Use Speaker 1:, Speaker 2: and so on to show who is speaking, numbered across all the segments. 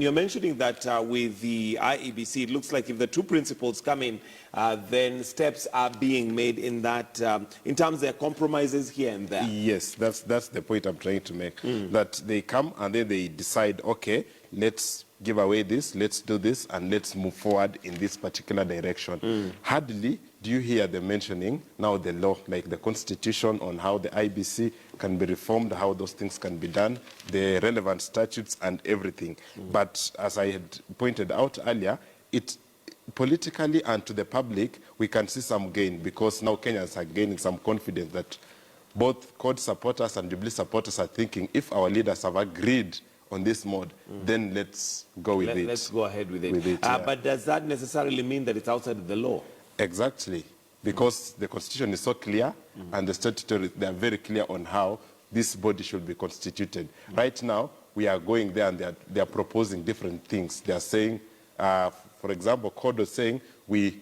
Speaker 1: You're mentioning that with the IEBC, it looks like if the two principles come in, then steps are being made in that, in terms of their compromises here and there.
Speaker 2: Yes, that's the point I'm trying to make. That they come and then they decide, okay, let's give away this, let's do this, and let's move forward in this particular direction. Hardly do you hear them mentioning now the law, like the constitution on how the IEBC can be reformed, how those things can be done, the relevant statutes and everything. But as I had pointed out earlier, it politically and to the public, we can see some gain because now Kenyans are gaining some confidence that both CORD supporters and Jubilee supporters are thinking if our leaders have agreed on this mode, then let's go with it.
Speaker 1: Let's go ahead with it. But does that necessarily mean that it's outside of the law? Exactly,
Speaker 2: because the constitution is so clear and the statutory, they are very clear on how this body should be constituted. Right now, we are going there and they are proposing different things. They are saying, for example, CORD is saying we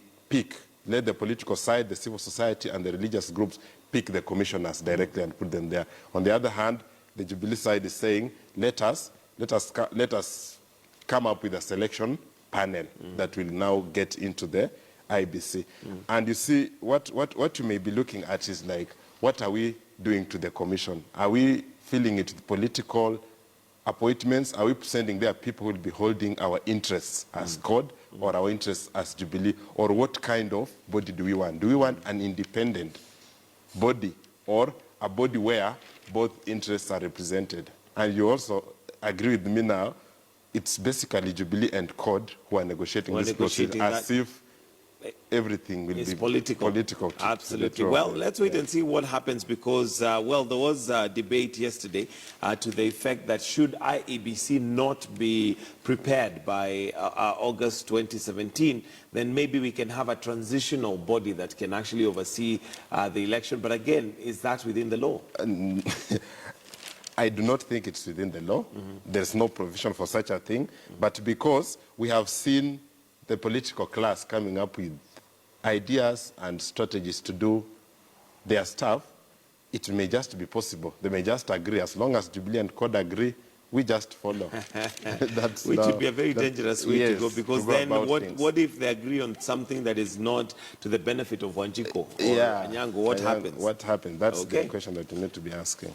Speaker 2: let the political side, the civil society and the religious groups pick the commissioners directly and put them there. On the other hand, the Jubilee side is saying, let us come up with a selection panel that will now get into the IEBC. And you see, what you may be looking at is like, what are we doing to the commission? Are we filling it with political appointments? Are we sending there people who will be holding our interests as CORD or our interests as Jubilee? Or what kind of body do we want? Do we want an independent body or a body where both interests are represented? And you also agree with me now, it's basically Jubilee and CORD who are negotiating this process as if everything will be political.
Speaker 1: Absolutely. Well, let's wait and see what happens because, well, there was a debate yesterday to the effect that should IEBC not be prepared by August 2017, then maybe we can have a transitional body that can actually oversee the election. But again, is that within the law?
Speaker 2: I do not think it's within the law. There's no provision for such a thing. But because we have seen the political class coming up with ideas and strategies to do their stuff, it may just be possible. They may just agree. As long as Jubilee and CORD agree, we just follow.
Speaker 1: Which would be a very dangerous way to go, because then what if they agree on something that is not to the benefit of Wanjiko or Anyango? What happens?
Speaker 2: What happens? That's the question that you need to be asking.